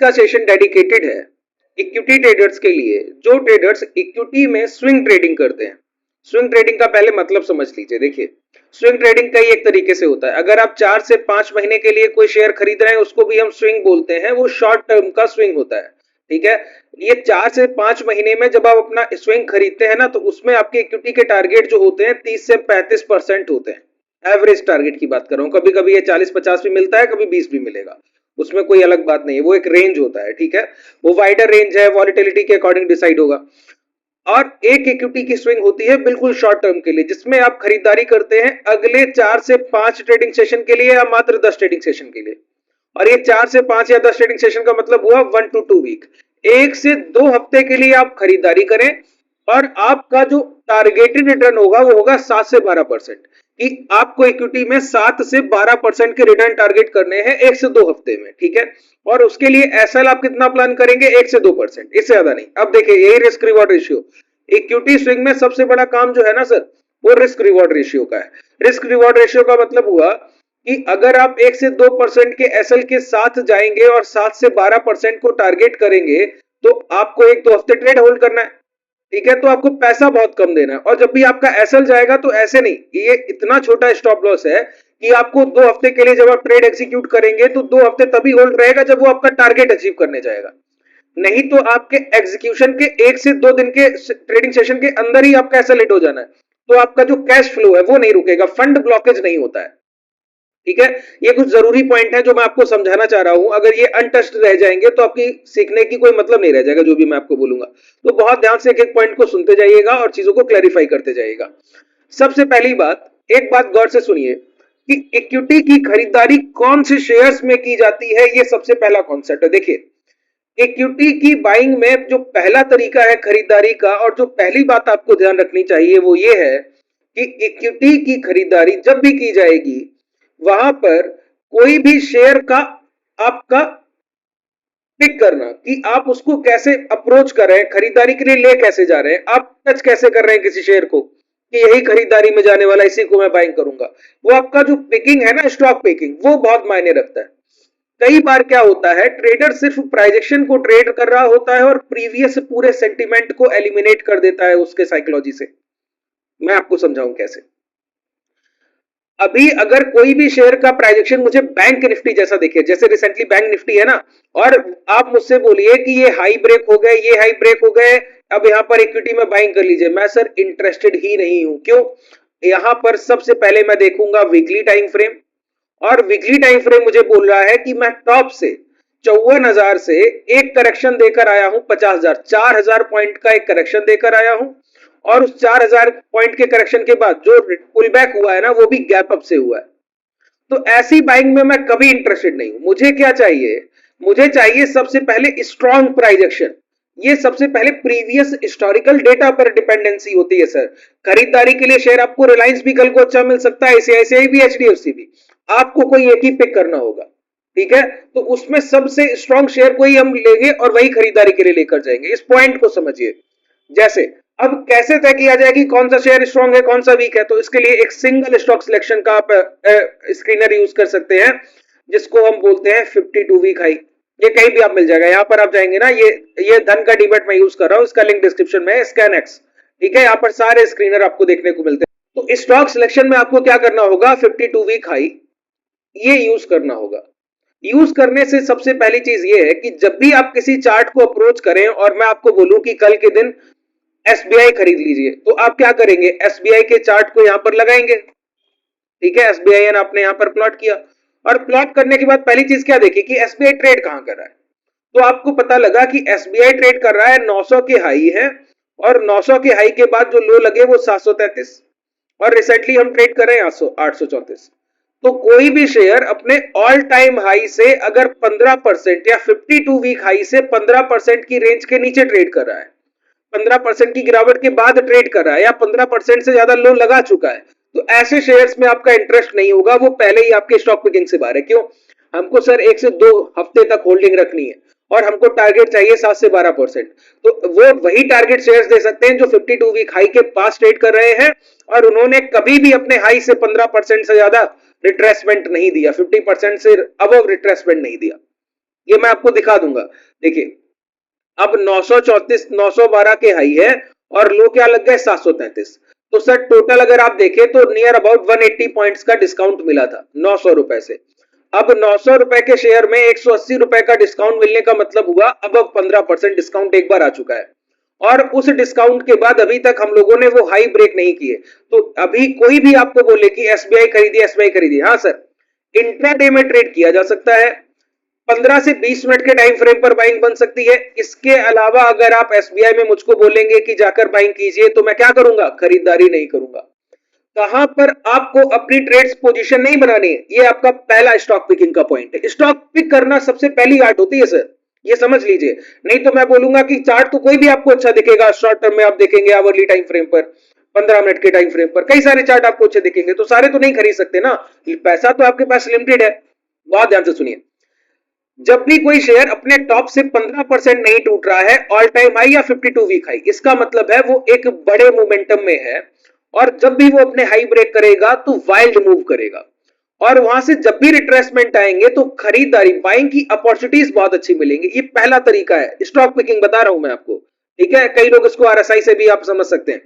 का session dedicated है equity traders के लिए, जो ट्रेडर्स इक्विटी में स्विंग ट्रेडिंग करते हैं। स्विंग ट्रेडिंग का पहले मतलब समझ लीजिए। देखिए, स्विंग ट्रेडिंग कई एक तरीके से होता है। अगर आप 4 से 5 महीने के लिए कोई शेयर खरीद रहे हैं, उसको भी हम स्विंग बोलते हैं, वो शॉर्ट टर्म का स्विंग होता है। ठीक है, ये 4 से 5 महीने में जब आप अपना स्विंग खरीदते हैं ना, तो उसमें आपके इक्विटी के टारगेट जो होते हैं 30 से 35% होते हैं। एवरेज टारगेट की बात कर रहा हूं, कभी कभी ये 40-50 भी मिलता है, कभी 20 भी मिलेगा, उसमें कोई अलग बात नहीं है, वो एक रेंज होता है। ठीक है, वो वाइडर रेंज है, वॉलिटिलिटी के अकॉर्डिंग डिसाइड होगा। और एक इक्विटी की स्विंग होती है बिल्कुल शॉर्ट टर्म के लिए, जिसमें आप खरीदारी करते हैं अगले 4 से 5 ट्रेडिंग सेशन के लिए या मात्र 10 ट्रेडिंग सेशन के लिए। और ये 4 से 5 या 10 ट्रेडिंग सेशन का मतलब हुआ 1 to 2 वीक, 1 से 2 हफ्ते के लिए आप खरीदारी करें और आपका जो टारगेटेड रिटर्न होगा वो होगा 7 से 12%। कि आपको इक्विटी में 7 से 12% के रिटर्न टारगेट करने हैं 1 से 2 हफ्ते में। ठीक है, और उसके लिए एसएल आप कितना प्लान करेंगे? 1 से 2%, इससे ज्यादा नहीं। अब देखिए, यही risk reward ratio, equity swing में सबसे बड़ा काम जो है ना सर, वो रिस्क रिवॉर्ड रेशियो का है। रिस्क रिवॉर्ड रेशियो का मतलब हुआ कि अगर आप 1 से 2% के एसएल के साथ जाएंगे और 7 से 12% को टारगेट करेंगे, तो आपको 1-2 हफ्ते ट्रेड होल्ड करना है। ठीक है, तो आपको पैसा बहुत कम देना है। और जब भी आपका एसएल जाएगा तो ऐसे नहीं, ये इतना छोटा स्टॉप लॉस है कि आपको 2 हफ्ते के लिए जब आप ट्रेड एग्जीक्यूट करेंगे तो 2 हफ्ते तभी होल्ड रहेगा जब वो आपका टारगेट अचीव करने जाएगा। नहीं तो आपके एग्जीक्यूशन के 1 से 2 दिन के ट्रेडिंग सेशन के अंदर ही आपका एसएल हिट हो जाना है। तो आपका जो कैश फ्लो है वो नहीं रुकेगा, फंड ब्लॉकेज नहीं होता है। ठीक है, ये कुछ जरूरी पॉइंट है जो मैं आपको समझाना चाह रहा हूं। अगर ये अनटच्ड रह जाएंगे तो आपकी सीखने की कोई मतलब नहीं रह जाएगा, जो भी मैं आपको बोलूंगा। तो बहुत ध्यान से एक एक पॉइंट को सुनते जाइएगा और चीजों को क्लैरिफाई करते जाइएगा। सबसे पहली बात, एक बात गौर से सुनिए कि इक्विटी की खरीदारी कौन से शेयर्स में की जाती है, ये सबसे पहला कॉन्सेप्ट है। देखिए, इक्विटी की बाइंग में जो पहला तरीका है खरीदारी का, और जो पहली बात आपको ध्यान रखनी चाहिए वो ये है कि इक्विटी की खरीदारी जब भी की जाएगी, वहां पर कोई भी शेयर का आपका पिक करना कि आप उसको कैसे अप्रोच कर रहे हैं, खरीदारी के लिए ले कैसे जा रहे हैं, आप टच कैसे कर रहे हैं किसी शेयर को कि यही खरीदारी में जाने वाला, इसी को मैं बाइंग करूंगा। वो आपका जो पिकिंग है ना, स्टॉक पिकिंग, वो बहुत मायने रखता है। कई बार क्या होता है, ट्रेडर सिर्फ प्राइजेक्शन को ट्रेड कर रहा होता है और प्रीवियस पूरे सेंटिमेंट को एलिमिनेट कर देता है उसके साइकोलॉजी से। मैं आपको समझाऊं कैसे। अभी अगर कोई भी शेयर का प्राइजेक्शन मुझे बैंक निफ्टी जैसा दिखे, जैसे रिसेंटली बैंक निफ्टी है ना, और आप मुझसे बोलिए कि ये हाई ब्रेक हो गए, ये हाई ब्रेक हो गए, अब यहां पर इक्विटी में बाइंग कर लीजिए, मैं सर इंटरेस्टेड ही नहीं हूं। क्यों? यहां पर सबसे पहले मैं देखूंगा वीकली टाइम फ्रेम, और वीकली टाइम फ्रेम मुझे बोल रहा है कि मैं टॉप से 54,000 से एक करेक्शन देकर आया हूं 50,000, 4,000 पॉइंट का एक करेक्शन देकर आया हूं। और उस 4,000 पॉइंट के करेक्शन के बाद जो पुल बैक हुआ है ना, वो भी गैप अप से हुआ है। तो ऐसी बाइंग में मैं कभी इंटरेस्टेड नहीं हूं। मुझे क्या चाहिए? मुझे चाहिए सबसे पहले स्ट्रॉन्ग प्राइजेक्शन। ये सबसे पहले प्रीवियस हिस्टोरिकल डेटा पर डिपेंडेंसी होती है सर। खरीदारी के लिए शेयर आपको रिलायंस भी कल को अच्छा मिल सकता है, आईसीआईसीआई भी, एचडीएफसी भी, आपको कोई एक ही पिक करना होगा। ठीक है, तो उसमें सबसे स्ट्रॉन्ग शेयर को ही हम लेंगे और वही खरीदारी के लिए लेकर जाएंगे। इस पॉइंट को समझिए। जैसे अब कैसे तय किया जाए कि कौन सा शेयर स्ट्रॉन्ग है, कौन सा वीक है? तो इसके लिए एक सिंगल स्टॉक सिलेक्शन का आप स्क्रीनर यूज कर सकते हैं, जिसको हम बोलते हैं 52 वीक हाई। ये कहीं भी आप मिल जाएगा, यहां पर आप जाएंगे ना, ये धन का डीमेट मैं यूज कर रहा हूं, इसका लिंक डिस्क्रिप्शन में है, स्कैन एक्स। ठीक है, यहां पर सारे स्क्रीनर आपको देखने को मिलते हैं। तो स्टॉक सिलेक्शन में आपको क्या करना होगा? 52 वीक हाई ये यूज करना होगा। यूज करने से सबसे पहली चीज ये है कि जब भी आप किसी चार्ट को अप्रोच करें और मैं आपको बोलूं कि कल के दिन एसबीआई खरीद लीजिए, तो आप क्या करेंगे? एसबीआई के चार्ट को यहां पर लगाएंगे। ठीक है, एसबीआई आपने यहां पर प्लॉट किया, और प्लॉट करने के बाद पहली चीज क्या देखी कि एसबीआई ट्रेड कहां कर रहा है। तो आपको पता लगा कि एसबीआई ट्रेड कर रहा है 900 के हाई है, और 900 के हाई के बाद जो लो लगे वो 733, और रिसेंटली हम ट्रेड कर रहे हैं 834। तो कोई भी शेयर अपने ऑल टाइम हाई से अगर 15% या 52 वीक हाई से 15% की रेंज के नीचे ट्रेड कर रहा है, 15% की गिरावट के बाद ट्रेड कर रहा है, या 15% से ज्यादा लो लगा चुका है, तो ऐसे शेयर्स में आपका इंटरेस्ट नहीं होगा, वो पहले ही आपके स्टॉक पिकिंग से बाहर है। क्यों? हमको सर 1 से 2 हफ्ते तक होल्डिंग रखनी है और हमको टारगेट चाहिए 7 से 12%। तो वो वही टारगेट शेयर्स दे सकते हैं जो 52 वीक हाई के पास ट्रेड कर रहे हैं और उन्होंने कभी भी अपने हाई से 15% से ज्यादा रिट्रेसमेंट नहीं दिया, 50% से अबव रिट्रेसमेंट नहीं दिया। ये मैं आपको दिखा दूंगा। देखिए अब 934 912 के हाई है और लो क्या लग गए 733। तो सर टोटल अगर आप देखें तो नियर अबाउट 180 पॉइंट्स का डिस्काउंट मिला था 900 रुपए से। अब 900 रुपए के शेयर में 180 रुपए का डिस्काउंट मिलने का मतलब हुआ अब 15% डिस्काउंट एक बार आ चुका है। और उस डिस्काउंट के बाद अभी तक हम लोगों ने वो हाई ब्रेक नहीं किए। तो अभी कोई भी आपको बोले कि एसबीआई खरीदिए एसबीआई खरीदिए, हाँ सर इंट्राडे में ट्रेड किया जा सकता है, 15 से 20 मिनट के टाइम फ्रेम पर बाइंग बन सकती है। इसके अलावा अगर आप एसबीआई में मुझको बोलेंगे कि जाकर बाइंग कीजिए तो मैं क्या करूंगा, खरीदारी नहीं करूंगा। कहां पर आपको अपनी ट्रेड्स पोजीशन नहीं बनानी है, ये आपका पहला स्टॉक पिकिंग का पॉइंट है। स्टॉक पिक करना सबसे पहली आर्ट होती है सर, ये समझ लीजिए। नहीं तो मैं बोलूंगा कि चार्ट तो कोई भी आपको अच्छा दिखेगा, शॉर्ट टर्म में आप देखेंगे आवरली टाइम फ्रेम पर, 15 मिनट के टाइम फ्रेम पर कई सारे चार्ट आपको अच्छे दिखेंगे, तो सारे तो नहीं खरीद सकते ना, पैसा तो आपके पास लिमिटेड है। बहुत ध्यान से सुनिए, जब भी कोई शेयर अपने टॉप से 15% नहीं टूट रहा है, ऑल टाइम हाई या 52 वीक हाई, इसका मतलब है वो एक बड़े मोमेंटम में है। और जब भी वो अपने हाई ब्रेक करेगा तो वाइल्ड मूव करेगा, और वहां से जब भी रिट्रेसमेंट आएंगे तो खरीदारी बाइंग की अपॉर्चुनिटीज बहुत अच्छी मिलेंगी। ये पहला तरीका है स्टॉक पिकिंग, बता रहा हूं मैं आपको। ठीक है, कई लोग इसको आरएसआई से भी आप समझ सकते हैं,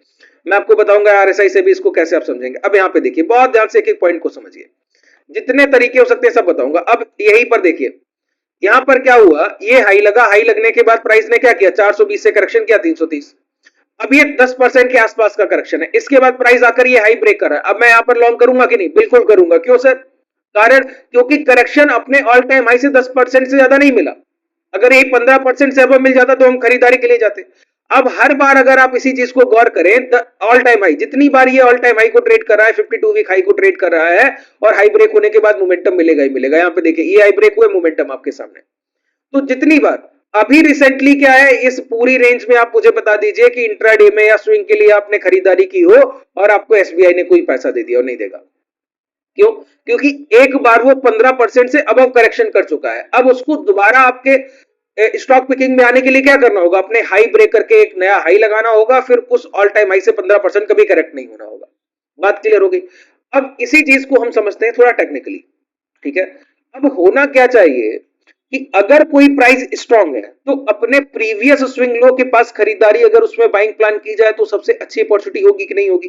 मैं आपको बताऊंगा आरएसआई से भी इसको कैसे आप समझेंगे। अब यहाँ पे देखिए बहुत ध्यान से एक एक पॉइंट को समझिए, जितने तरीके हो सकते हैं सब बताऊंगा। अब यहीं पर देखिए यहां पर क्या हुआ, ये हाई लगा, हाई लगने के बाद प्राइस ने क्या किया 420 से करेक्शन किया 330। अब ये 10% के आसपास का करेक्शन है, इसके बाद प्राइस आकर ये हाई ब्रेक कर रहा है। अब मैं यहां पर लॉन्ग करूंगा कि नहीं, बिल्कुल करूंगा। क्यों सर, कारण क्योंकि करेक्शन अपने ऑल टाइम हाई से 10% से ज्यादा नहीं मिला। अगर ये 15% से अब मिल जाता तो हम खरीदारी के लिए जाते। अब हर बार अगर आप इसी चीज को गौर करें, ऑल टाइम हाई जितनी बार ये ऑल टाइम हाई को ट्रेड कर रहा है, 52 वीक हाई को ट्रेड कर रहा है, और हाई ब्रेक होने के बाद मोमेंटम मिलेगा ही मिलेगा। यहां पे देखिए ये हाई ब्रेक हुए, मोमेंटम आपके सामने। तो जितनी बार अभी रिसेंटली क्या है, इस पूरी रेंज में आप मुझे बता दीजिए कि इंट्राडे में या स्विंग के लिए आपने खरीदारी की हो और आपको एसबीआई ने कोई पैसा दे दिया और नहीं देगा। क्यों, क्योंकि एक बार वो 15% से अबव करेक्शन कर चुका है। अब उसको दोबारा आपके स्टॉक पिकिंग में आने के लिए क्या करना होगा, अपने हाई ब्रेक करके एक नया हाई लगाना होगा, फिर उस ऑल टाइम हाई से 15% कभी करेक्ट नहीं होना होगा। बात क्लियर हो गई। अब इसी चीज को हम समझते हैं थोड़ा टेक्निकली। ठीक है, अब होना क्या चाहिए कि अगर कोई प्राइस स्ट्रांग है तो अपने प्रीवियस स्विंग लो के पास खरीदारी अगर उसमें बाइंग प्लान की जाए तो सबसे अच्छी अपॉर्चुनिटी होगी कि नहीं होगी।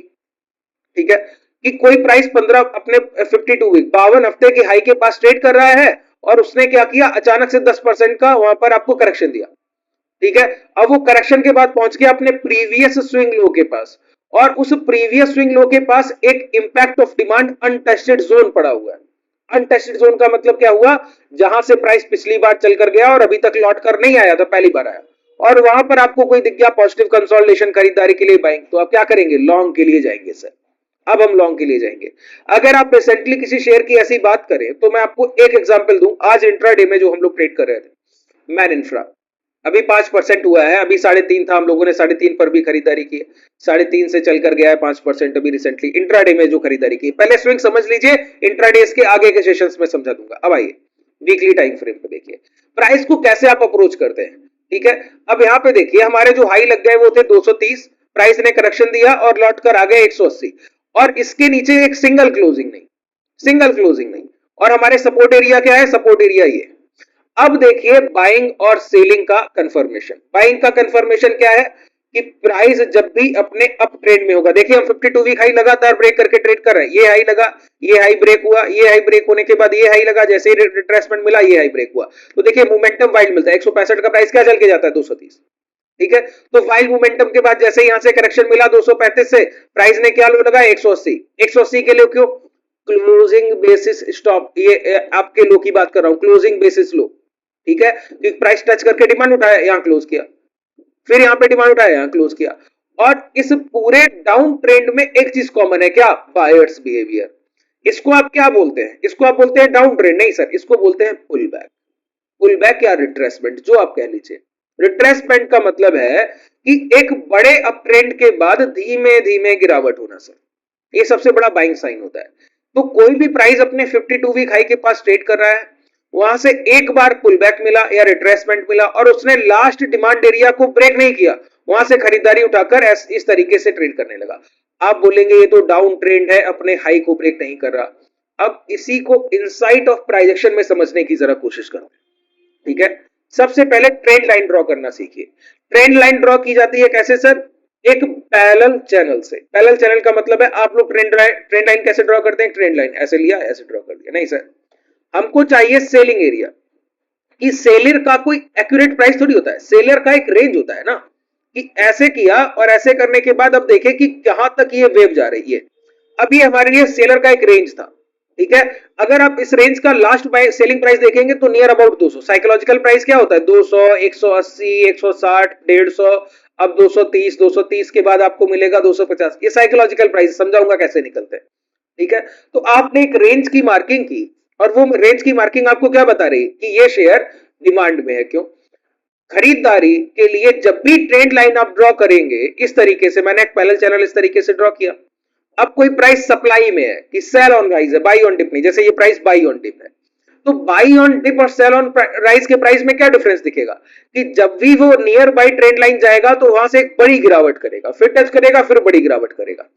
ठीक है, कि कोई प्राइस 15 अपने 52 वीक 52 हफ्ते के हाई के पास ट्रेड कर रहा है और उसने क्या किया, अचानक से 10% का वहां पर आपको करेक्शन दिया। ठीक है, अब वो करेक्शन के बाद पहुंच गया अपने प्रीवियस स्विंग लो के पास, और उस प्रीवियस स्विंग लो के पास एक impact of demand untested zone पड़ा हुआ है। अनटेस्टेड जोन का मतलब क्या हुआ, जहां से प्राइस पिछली बार चलकर गया और अभी तक लौट कर नहीं आया था, पहली बार आया, और वहां पर आपको कोई दिख गया पॉजिटिव कंसोलिडेशन खरीदारी के लिए बाइंग, तो आप क्या करेंगे, लॉन्ग के लिए जाएंगे सर। अब हम लॉन्ग के लिए जाएंगे। अगर आप रिसेंटली किसी शेयर की ऐसी बात करें तो मैं आपको एक एग्जांपल दूं, आज इंट्राडे में जो हम लोग ट्रेड कर रहे थे मैन इंफ्रा, अभी 5% हुआ है, अभी 3.5 था, हम लोगों ने 3.5 पर भी खरीदारी की है, 3.5 से चलकर गया है 5% अभी रिसेंटली इंट्राडे में जो खरीदारी की। पहले स्विंग समझ लीजिए, इंट्राडे इसके आगे के सेशंस में समझा दूंगा। अब आइए वीकली टाइम फ्रेम पे देखिए प्राइस को कैसे आप अप्रोच करते हैं। ठीक है, अब यहाँ पे देखिए हमारे जो हाई लग गए वो थे 230, प्राइस ने करेक्शन दिया और लौट कर आ गए 180, और इसके नीचे एक सिंगल क्लोजिंग नहीं, सिंगल क्लोजिंग नहीं, और हमारे सपोर्ट एरिया क्या है, सपोर्ट एरिया ये। अब देखिए बाइंग और सेलिंग का कंफर्मेशन। बाइंग का कंफर्मेशन क्या है कि प्राइस जब भी अपने अप ट्रेंड में होगा, देखिए हम 52 वीक हाई लगातार ब्रेक करके ट्रेड कर रहे हैं, ये हाई लगा, ये हाई ब्रेक हुआ, ये हाई ब्रेक होने के बाद ये हाई लगा, जैसे ही रिट्रेसमेंट मिला ये हाई ब्रेक हुआ, तो देखिए मोमेंटम वाइड मिलता है। 165 का प्राइस क्या चल के जाता है, 230। ठीक है, तो वाइड मोमेंटम के बाद जैसे यहां से करेक्शन मिला 235 से, प्राइस ने क्या लो लगाया 180। 180 के लिए क्यों, क्लोजिंग बेसिस स्टॉप, ये आपके लो की बात कर रहा हूं, क्लोजिंग बेसिस लो। ठीक है, क्योंकि प्राइस टच करके डिमांड उठाया, यहां क्लोज किया, फिर यहां पे डिमांड उठाया, यहां क्लोज किया। और इस पूरे डाउन ट्रेंड में एक चीज कॉमन है, क्या, बायर्स बिहेवियर। इसको आप क्या बोलते हैं, इसको आप बोलते हैं डाउन ट्रेंड, नहीं सर, इसको बोलते हैं पुल बैक। पुल बैक या रिट्रेसमेंट, जो आप कह लीजिए। रिट्रेसमेंट का मतलब है कि एक बड़े अप ट्रेंड के बाद धीमे धीमे गिरावट होना सर, ये सबसे बड़ा बाइंग साइन होता है। तो कोई भी प्राइस अपने 52 वीक हाई के पास ट्रेड कर रहा है, वहां से एक बार पुल बैक मिला या रिट्रेसमेंट मिला और उसने लास्ट डिमांड एरिया को ब्रेक नहीं किया, वहां से खरीदारी उठाकर इस तरीके से ट्रेड करने लगा। आप बोलेंगे ये तो डाउन ट्रेंड है, अपने हाई को ब्रेक नहीं कर रहा। अब इसी को इनसाइट ऑफ प्राइस एक्शन में समझने की जरा कोशिश करो। ठीक है, सबसे पहले ट्रेंड लाइन ड्रॉ करना सीखिए। ट्रेंड लाइन ड्रॉ की जाती है कैसे सर? एक पैरेलल चैनल से। पैरेलल चैनल का मतलब है आप लोग ट्रेंड लाइन कैसे ड्रॉ करते हैं? ट्रेंड लाइन ऐसे लिया, ऐसे ड्रॉ कर दिया। नहीं सर, हमको चाहिए सेलिंग एरिया। कि सेलर का कोई एक्यूरेट प्राइस थोड़ी होता है, सेलर का एक रेंज होता है ना, कि ऐसे किया और ऐसे करने के बाद अब देखें कि कहां तक ये वेव जा रही है। अब ये हमारे लिए सेलर का एक रेंज था, ठीक है। अगर आप इस रेंज का लास्ट सेलिंग प्राइस देखेंगे तो नियर अबाउट 200। साइकोलॉजिकल प्राइस क्या होता है? 200, 180, 160, 150, अब 230, 230 के बाद आपको मिलेगा 250। ये साइकोलॉजिकल प्राइस, समझाऊंगा कैसे निकलते हैं, ठीक है। तो आपने एक रेंज की मार्किंग की और वो रेंज की मार्किंग आपको क्या बता रही कि ये शेयर डिमांड में है। क्यों? खरीदारी के लिए जब भी ट्रेंड लाइन आप ड्रॉ करेंगे इस तरीके से, मैंने एक पैरेलल चैनल इस तरीके से ड्रॉ किया। अब कोई प्राइस सप्लाई में है कि सेल ऑन राइज है, बाई ऑन डिप नहीं, जैसे ये प्राइस बाई ऑन डिप है, तो बाई ऑन डिप और सेल ऑन राइज के प्राइस में क्या डिफरेंस दिखेगा कि जब भी वो नियर बाई ट्रेंड लाइन जाएगा तो वहां से एक बड़ी गिरावट करेगा, फिर टच करेगा, फिर बड़ी गिरावट करेगा।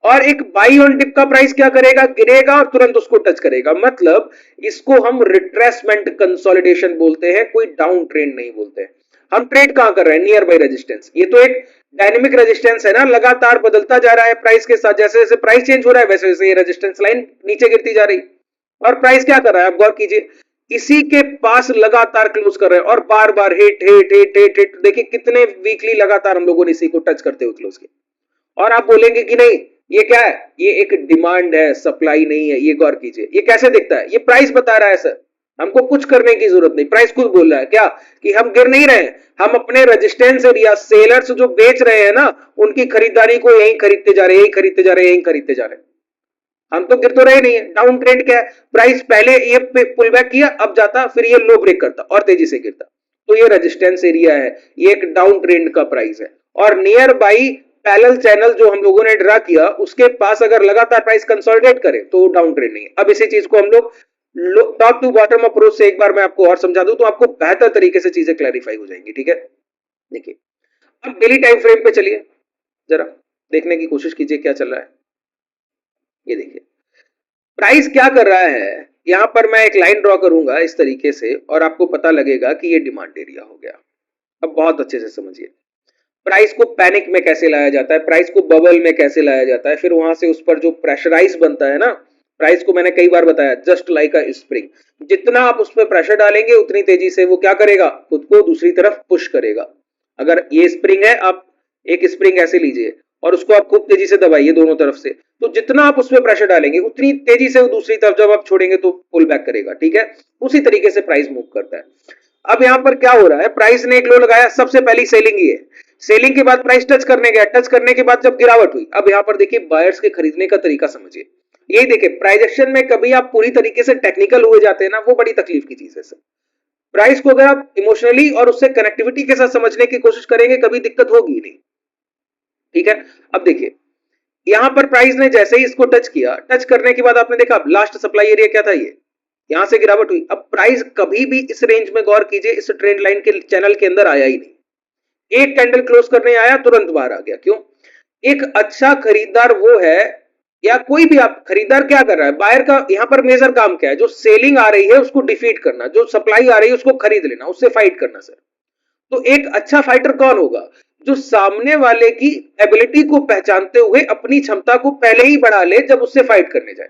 और एक बाई ऑन डिप का प्राइस क्या करेगा? गिरेगा और तुरंत उसको टच करेगा। मतलब इसको हम रिट्रेसमेंट कंसोलिडेशन बोलते हैं, कोई डाउन ट्रेंड नहीं बोलते हैं। हम ट्रेड कहां कर रहे हैं? Near by resistance. ये तो एक डायनेमिक रेजिस्टेंस है ना, लगातार बदलता जा रहा है प्राइस के साथ। जैसे जैसे प्राइस चेंज हो रहा है वैसे वैसे ये रेजिस्टेंस लाइन नीचे गिरती जा रही। और प्राइस क्या कर रहा है? आप गौर कीजिए, इसी के पास लगातार क्लोज कर रहे हैं और बार बार hit hit hit hit hit. देखिए कितने वीकली लगातार हम लोगों ने इसी को टच करते हुए क्लोज किया। और आप बोलेंगे कि नहीं ये क्या है? ये एक डिमांड है, सप्लाई नहीं है। ये गौर कीजिए, ये कैसे दिखता है? ये प्राइस बता रहा है सर, हमको कुछ करने की जरूरत नहीं, प्राइस खुद बोल रहा है क्या कि हम गिर नहीं रहे हैं, हम अपने रेजिस्टेंस एरिया, सेलर्स जो बेच रहे हैं ना, उनकी खरीदारी को यही खरीदते जा रहे हैं, यही खरीदते जा रहे हैं, यही खरीदते जा रहे हैं। हम तो गिर तो रहे नहीं है। डाउन ट्रेंड क्या है? प्राइस पहले ये पुल बैक किया, अब जाता, फिर ये लो ब्रेक करता और तेजी से गिरता। तो ये रेजिस्टेंस एरिया है, ये एक डाउन ट्रेंड का प्राइस है। और नियर बाई पैरेलल चैनल जो हम लोगों ने ड्रा किया, उसके पास अगर लगातार प्राइस कंसोलिडेट करे तो डाउन ट्रेंड नहीं है। अब इसी चीज को हम लोग टॉप टू बॉटम अप्रोच से एक बार मैं आपको और समझा दूं तो आपको बेहतर तरीके से चीजें क्लैरिफाई हो जाएंगी, ठीक है। देखिए, अब डेली टाइम फ्रेम पे चलिए, जरा देखने की कोशिश कीजिए क्या चल रहा है। ये देखिए प्राइस क्या कर रहा है। यहां पर मैं एक लाइन ड्रॉ करूंगा इस तरीके से और आपको पता लगेगा कि ये डिमांड एरिया हो गया। अब बहुत अच्छे से समझिए, प्राइस को पैनिक में कैसे लाया जाता है, प्राइस को बबल में कैसे लाया जाता है, फिर वहां से उस पर जो प्रेशराइज बनता है ना, प्राइस को मैंने कई बार बताया जस्ट लाइक अ स्प्रिंग, जितना आप उस पर प्रेशर डालेंगे उतनी तेजी से वो क्या करेगा? खुद को दूसरी तरफ पुश करेगा। अगर ये स्प्रिंग है, आप एक स्प्रिंग ऐसे लीजिए और उसको आप खूब तेजी से दबाइए दोनों तरफ से, तो जितना आप उसमें प्रेशर डालेंगे उतनी तेजी से वो दूसरी तरफ जब आप छोड़ेंगे तो पुल बैक करेगा, ठीक है। उसी तरीके से प्राइस मूव करता है। अब यहां पर क्या हो रहा है? प्राइस ने एक लो लगाया, सबसे पहली सेलिंग ही है। सेलिंग के बाद प्राइस टच करने गया, टच करने के बाद जब गिरावट हुई, अब यहां पर देखिए बायर्स के खरीदने का तरीका समझिए। यही देखिए, प्राइस एक्शन में कभी आप पूरी तरीके से टेक्निकल हुए जाते हैं ना, वो बड़ी तकलीफ की चीज है सर। प्राइस को अगर आप इमोशनली और उससे कनेक्टिविटी के साथ समझने की कोशिश करेंगे कभी दिक्कत होगी नहीं, ठीक है। अब देखिए यहां पर प्राइस ने जैसे ही इसको टच किया, टच करने के बाद आपने देखा लास्ट सप्लाई एरिया क्या था? ये यहां से गिरावट हुई। अब प्राइस कभी भी इस रेंज में, गौर कीजिए, इस ट्रेंड लाइन के चैनल के अंदर आया ही नहीं। एक कैंडल क्लोज करने आया, तुरंत बाहर आ गया। क्यों? एक अच्छा खरीदार वो है, या कोई भी आप खरीदार क्या कर रहा है? बायर का यहां पर मेजर काम क्या है? जो सेलिंग आ रही है उसको डिफीट करना, जो सप्लाई आ रही है उसको खरीद लेना, उससे फाइट करना सर। तो एक अच्छा फाइटर कौन होगा? जो सामने वाले की एबिलिटी को पहचानते हुए अपनी क्षमता को पहले ही बढ़ा ले जब उससे फाइट करने जाए।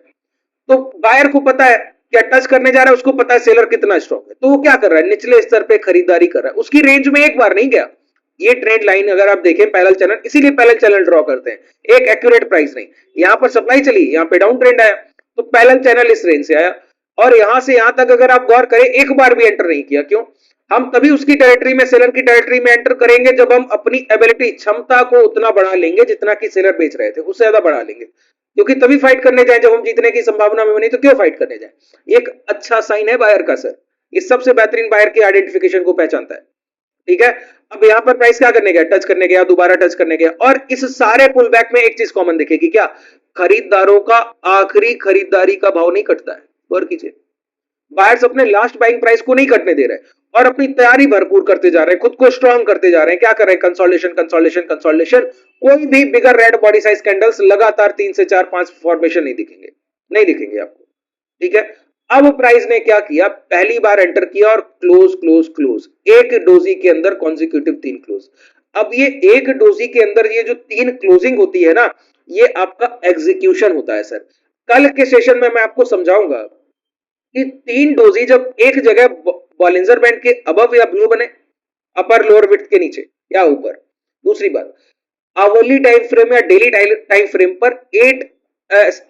तो बायर को पता है क्या टच करने जा रहा है, उसको पता है सेलर कितना स्ट्रॉन्ग है, तो वो क्या कर रहा है? निचले स्तर पे खरीदारी कर रहा है। उसकी रेंज में एक बार नहीं गया। ये ट्रेंड लाइन अगर आप देखें पैरेलल चैनल, इसीलिए पैरेलल चैनल ड्रॉ करते हैं, एक एक्यूरेट प्राइस नहीं। यहां पर सप्लाई चली, यहां पे डाउन ट्रेंड आया, तो पैरेलल चैनल इस रेंज से आया और यहां से यहां तक अगर आप गौर करें एक बार भी एंटर नहीं किया। क्यों? हम तभी उसकी टेरिटरी में, सेलर की टेरिटरी में एंटर करेंगे जब हम अपनी एबिलिटी, क्षमता को उतना बढ़ा लेंगे जितना कि सेलर बेच रहे थे, उससे ज्यादा बढ़ा लेंगे। क्योंकि तभी फाइट करने जाए जब हम जीतने की संभावना में बनी, तो क्यों फाइट करने जाए? एक अच्छा साइन है बायर का सर, इस सबसे बेहतरीन बायर की आइडेंटिफिकेशन को पहचानता है, ठीक है। अब यहां पर प्राइस क्या करने गया? टच करने गया, दोबारा टच करने गया। और इस सारे पुल बैक में एक चीज कॉमन दिखेगी, क्या? खरीदारों का आखिरी खरीदारी का भाव नहीं कटता है। गौर कीजिए, बायर्स अपने लास्ट बाइंग प्राइस को नहीं कटने दे रहे और अपनी तैयारी भरपूर करते जा रहे हैं, खुद को स्ट्रांग करते जा रहे हैं। क्या कर रहे हैं? Consolidation consolidation consolidation. कोई भी बिगर रेड बॉडी साइज कैंडल्स लगातार 3 से 4 5 फॉर्मेशन नहीं दिखेंगे, नहीं दिखेंगे आपको, ठीक है। अब प्राइस ने क्या किया, पहली बार एंटर किया और क्लोज क्लोज क्लोज, एक डोजी के अंदर कॉन्जिक्यूटिव 3 क्लोज। अब ये एक डोजी के अंदर ये जो 3 क्लोजिंग होती है ना, ये आपका एग्जीक्यूशन होता है सर। कल के सेशन में मैं आपको समझाऊंगा कि 3 डोजी जब एक जगह बॉलिंजर बैंड के अबव या बिलो बने, अपर लोअर विड्थ के नीचे या ऊपर। दूसरी बात, आवरली टाइम फ्रेम या डेली टाइम फ्रेम पर 8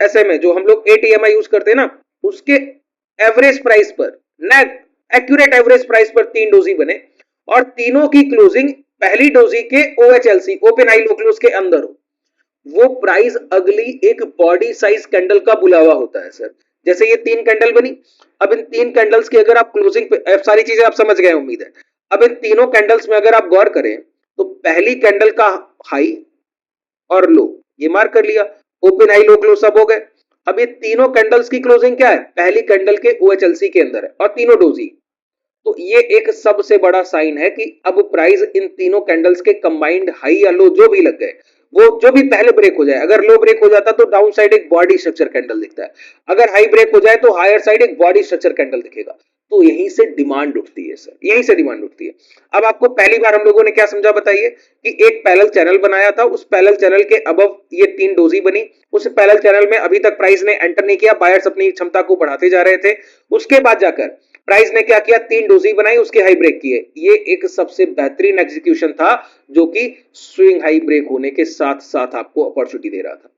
SMA जो हम लोग 8 EMI यूज करते हैं ना, उसके एवरेज प्राइस पर, नेट एक्यूरेट एवरेज प्राइस पर 3 डोजी बने और तीनों की क्लोजिंग पहली डोजी के OHLC open high low close के अंदर हो, वो प्राइस अगली एक बॉडी साइज कैंडल का बुलावा होता है सर। जैसे ये 3 कैंडल बनी, अब इन 3 कैंडल्स की अगर आप क्लोजिंग पे, सारी चीजें आप समझ गए उम्मीद है। अब इन तीनों कैंडल्स में अगर आप गौर करें तो पहली कैंडल का हाई और लो ये मार्क कर लिया, ओपन हाई लो क्लोज सब हो गए। अब ये तीनों कैंडल्स की क्लोजिंग क्या है, पहली कैंडल के OHLC के अंदर है और तीनों डोजी। तो ये एक सबसे बड़ा साइन है कि अब प्राइस इन तीनों कैंडल्स के कंबाइंड हाई या लो जो भी लग गए, वो जो भी पहले ब्रेक हो जाए, अगर लो ब्रेक हो जाता तो डाउन साइड एक बॉडी स्ट्रक्चर कैंडल दिखता है, अगर हाई ब्रेक हो जाए तो हायर साइड एक बॉडी स्ट्रक्चर कैंडल दिखेगा। तो यहीं से डिमांड उठती है सर, यहीं से डिमांड उठती है। अब आपको पहली बार हम लोगों ने क्या समझा बताइए, कि एक पैरेलल चैनल बनाया था, उस पैरेलल चैनल के अबव ये 3 डोजी बनी, उस पैरेलल चैनल में अभी तक प्राइस ने एंटर नहीं किया, बायर्स अपनी क्षमता को बढ़ाते जा रहे थे। उसके बाद जाकर प्राइस ने क्या किया, 3 डोजी बनाई, उसके हाई ब्रेक किए। ये एक सबसे बेहतरीन एग्जीक्यूशन था जो कि स्विंग हाई ब्रेक होने के साथ साथ आपको अपॉर्चुनिटी दे रहा था।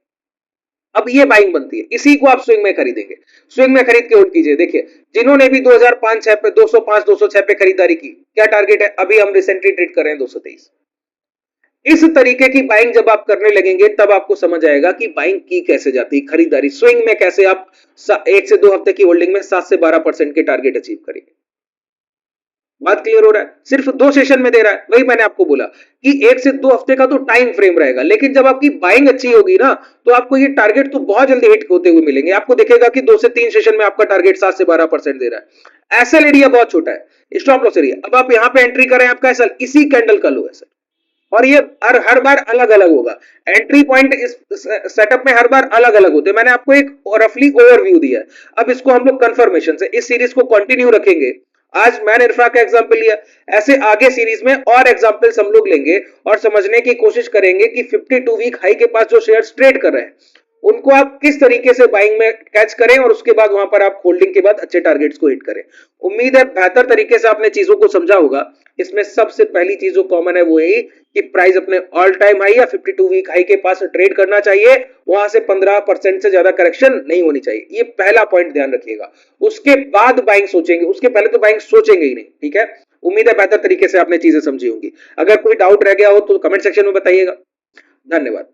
अब ये बाइंग बनती है, इसी को आप स्विंग में खरीदेंगे, स्विंग में खरीद के होल्ड कीजिए। देखिए जिन्होंने भी 2005-6 पे 205 206 पे खरीदारी की, क्या टारगेट है, अभी हम रिसेंटली ट्रेड कर रहे हैं 223। इस तरीके की बाइंग जब आप करने लगेंगे तब आपको समझ आएगा कि बाइंग की कैसे जाती है, खरीदारी स्विंग में कैसे आप 1 से 2 हफ्ते की होल्डिंग में 7 से 12% के टारगेट अचीव करेंगे। बात क्लियर हो रहा है, सिर्फ 2 सेशन में दे रहा है, वही मैंने आपको बोला कि 1 से 2 हफ्ते का तो टाइम फ्रेम रहेगा, लेकिन जब आपकी बाइंग अच्छी होगी ना तो आपको ये टारगेट तो बहुत जल्दी हिट होते हुए मिलेंगे। आपको दिखेगा कि 2 से 3 सेशन में आपका टारगेट 7 से 12% दे रहा है। एसएल एरिया बहुत छोटा है, स्टॉप लॉस एरिया, अब आप यहां पे एंट्री करें, आपका एसएल इसी कैंडल का लो है सर, और ये हर बार अलग अलग होगा। एंट्री पॉइंट इस सेटअप में हर बार अलग अलग होते हैं। मैंने आपको एक रफली ओवरव्यू दिया है, अब इसको हम लोग कंफर्मेशन से इस सीरीज को कंटिन्यू रखेंगे। आज मैंने इरफा का एग्जांपल लिया, ऐसे आगे सीरीज में और एग्जांपल्स हम लोग लेंगे और समझने की कोशिश करेंगे कि 52 वीक हाई के पास जो शेयर्स ट्रेड कर रहे हैं उनको आप किस तरीके से बाइंग में कैच करें और उसके बाद वहां पर आप होल्डिंग के बाद अच्छे टारगेट्स को हिट करें। उम्मीद है बेहतर तरीके से आपने चीजों को समझा होगा। इसमें सबसे पहली चीज जो कॉमन है वो यही कि प्राइस अपने ऑल टाइम हाई या 52 वीक हाई के पास ट्रेड करना चाहिए, वहां से 15% से ज्यादा करेक्शन नहीं होनी चाहिए, ये पहला पॉइंट ध्यान रखिएगा। उसके बाद बाइंग सोचेंगे, उसके पहले तो बाइंग सोचेंगे ही नहीं, ठीक है। उम्मीद है बेहतर तरीके से आपने चीजें समझी होंगी। अगर कोई डाउट रह गया हो तो कमेंट सेक्शन में बताइएगा। धन्यवाद।